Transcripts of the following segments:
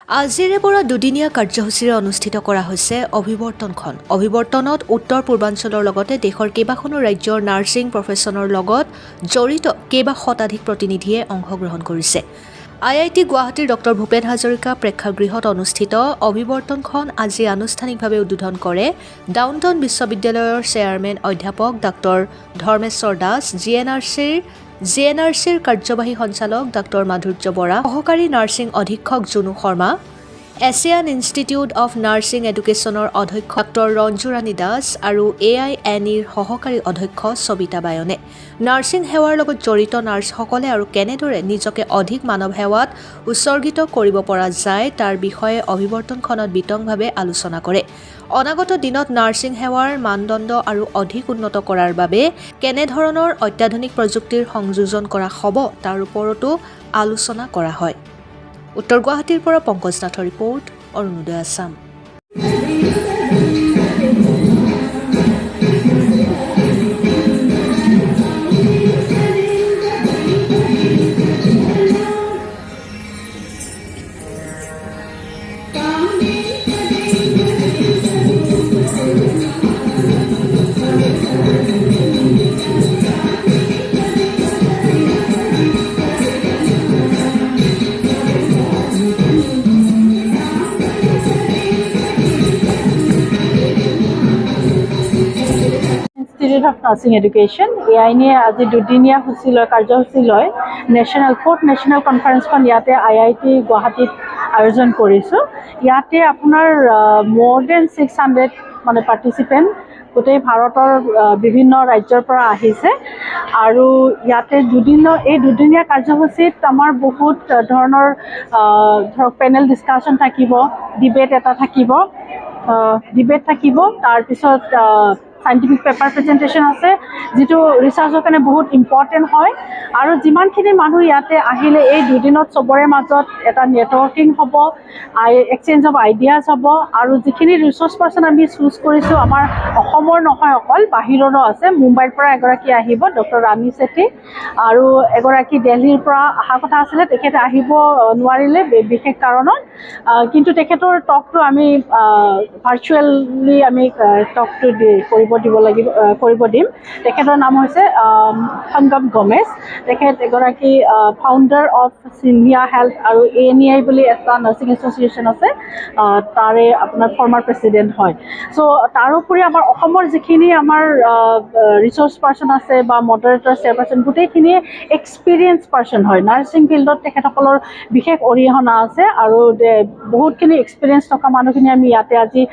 আজিৰে পৰা দুদিনীয়া কাৰ্যসূচীৰে অনুষ্ঠিত কৰা হৈছে অভিৱৰ্তনখন। অভিৱৰ্তনত উত্তৰ পূৰ্বাঞ্চলৰ লগতে দেশৰ কেইবাখনো ৰাজ্যৰ নাৰ্ছিং প্ৰফেশ্যনৰ লগত জড়িত কেইবা শতাধিক প্ৰতিনিধিয়ে অংশগ্ৰহণ কৰিছে। IIT গুৱাহাটীৰ ডক্টৰ ভূপেন হাজৰিকা প্ৰেক্ষাগৃহত অনুষ্ঠিত অভিৱৰ্তনখন আজি আনুষ্ঠানিকভাৱে উদ্বোধন কৰে ডাউনটাউন বিশ্ববিদ্যালয়ৰ চেয়াৰমেন অধ্যাপক ডাক্তৰ ধৰ্মেশ্বৰ দাস, GNRCৰ কাৰ্যবাহী সঞ্চালক ডাক্তৰ মাধুৰ্য বৰা, সহকাৰী নাৰ্ছিং অধীক্ষক Junu Sarma, Asian institute of nursing এডুকেশ্যনৰ অধ্যক্ষ ডাক্তৰ ৰঞ্জুৰাণী দাস আৰু AINEৰ সহকাৰী অধ্যক্ষ সবিতা বায়নে নাৰ্ছিং সেৱাৰ লগত জড়িত নাৰ্ছসকলে আৰু কেনেদৰে নিজকে অধিক মানৱ সেৱাত উৎসৰ্গিত কৰিব পৰা যায় তাৰ বিষয়ে অভিৱৰ্তনখনত বিতংভাৱে আলোচনা কৰে। অনাগত দিনত নাৰ্ছিং সেৱাৰ মানদণ্ড আৰু অধিক উন্নত কৰাৰ বাবে কেনেধৰণৰ অত্যাধুনিক প্ৰযুক্তিৰ সংযোজন কৰা হ'ব তাৰ ওপৰতো আলোচনা কৰা হয়। উত্তৰ গুৱাহাটীৰ পৰা পংকজ নাথৰ report, Arunodoy Assam. Institute of Nursing Education AINE আজি দুদিনীয়া কাৰ্যসূচী লয় ফ'ৰ্থ নেশ্যনেল কনফাৰেন্সখন ইয়াতে IIT গুৱাহাটীত আয়োজন কৰিছোঁ। ইয়াতে আপোনাৰ more than 600 মানে পাৰ্টিচিপেণ্ট গোটেই ভাৰতৰ বিভিন্ন ৰাজ্যৰ পৰা আহিছে আৰু ইয়াতে এই দুদিনীয়া কাৰ্যসূচীত আমাৰ বহুত ধৰণৰ ধৰক পেনেল ডিছকাশ্যন থাকিব, ডিবেট থাকিব, তাৰপিছত সাইণ্টিফিক পেপাৰ প্ৰেজেণ্টেশ্যন আছে যিটো ৰিচাৰ্চৰ কাৰণে বহুত ইম্পৰ্টেণ্ট হয় আৰু যিমানখিনি মানুহ ইয়াতে আহিলে এই দুদিনত চবৰে মাজত এটা নেটৱৰ্কিং হ'ব, এক্সচেঞ্জ অফ আইডিয়াছ হ'ব আৰু যিখিনি ৰিচোৰ্চ পাৰ্চন আমি চুজ কৰিছোঁ আমাৰ অসমৰ নহয় অকল বাহিৰৰো আছে। মুম্বাইৰ পৰা এগৰাকী আহিব ডক্টৰ ৰাণী ছেঠী আৰু এগৰাকী দিল্লীৰ পৰা অহা কথা আছিলে, তেখেতে আহিব নোৱাৰিলে বিশেষ কাৰণত, কিন্তু তেখেতৰ টকটো আমি ভাৰ্চুৱেলি আমি টকটো কৰিব দিম। তেখেতৰ নাম হৈছে সংগম গমেজ। তেখেত এগৰাকী ফাউণ্ডাৰ অফ সিন্ধিয়া হেল্থ আৰু ANEI বুলি এটা নাৰ্ছিং এছ'চিয়েশ্যন আছে, তাৰে আপোনাৰ ফৰ্মাৰ প্ৰেছিডেণ্ট হয়। চ' তাৰোপৰি আমাৰ অসমৰ যিখিনি আমাৰ ৰিচোৰ্চ পাৰ্চন আছে বা মডাৰেটৰ চেয়াৰপাৰ্চন গোটেইখিনিয়ে এক্সপিৰিয়েঞ্চ পাৰ্চন হয়। নাৰ্ছিং ফিল্ডত তেখেতসকলৰ বিশেষ অৰিহণা আছে আৰু বহুতখিনি এক্সপিৰিয়েঞ্চ থকা মানুহখিনি আমি ইয়াতে আজি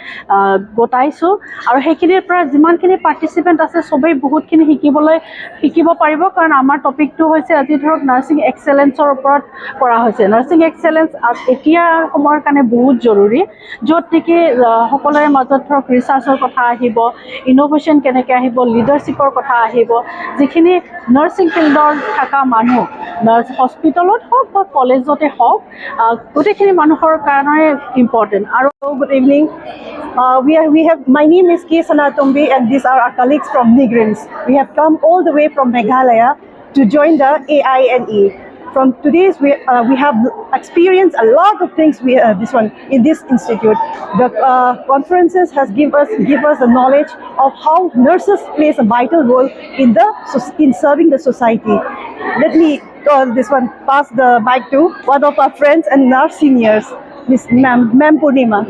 গোটাইছোঁ আৰু সেইখিনিৰ পৰা যিমানখিনি পাৰ্টিচিপেণ্ট আছে চবেই বহুতখিনি শিকিব পাৰিব, কাৰণ আমাৰ টপিকটো হৈছে আজি ধৰক নাৰ্ছিং এক্সেলেঞ্চৰ ওপৰত কৰা হৈছে। নাৰ্ছিং এক্সেলেঞ্চ এতিয়া সময়ৰ কাৰণে বহুত জৰুৰী, য'ত নেকি সকলোৰে মাজত ধৰক ৰিচাৰ্চৰ কথা আহিব, ইন'ভেশ্যন কেনেকৈ আহিব, লিডাৰশ্বিপৰ কথা আহিব, যিখিনি নাৰ্ছিং ফিল্ডৰ থকা মানুহ হস্পিটেলত হওক বা কলেজতে হওক গোটেইখিনি মানুহৰ কাৰণে ইম্পৰ্টেণ্ট। আৰু good evening, my name is K. Sanatombi and these are our colleagues from Migrants. We have come all the way from Meghalaya to join the AINE. From today's we have experienced a lot of things in this institute. The conferences has give us the knowledge of how nurses plays a vital role in serving the society. Let me pass the mic to one of our friends and our seniors, Miss Ma'am Purnima.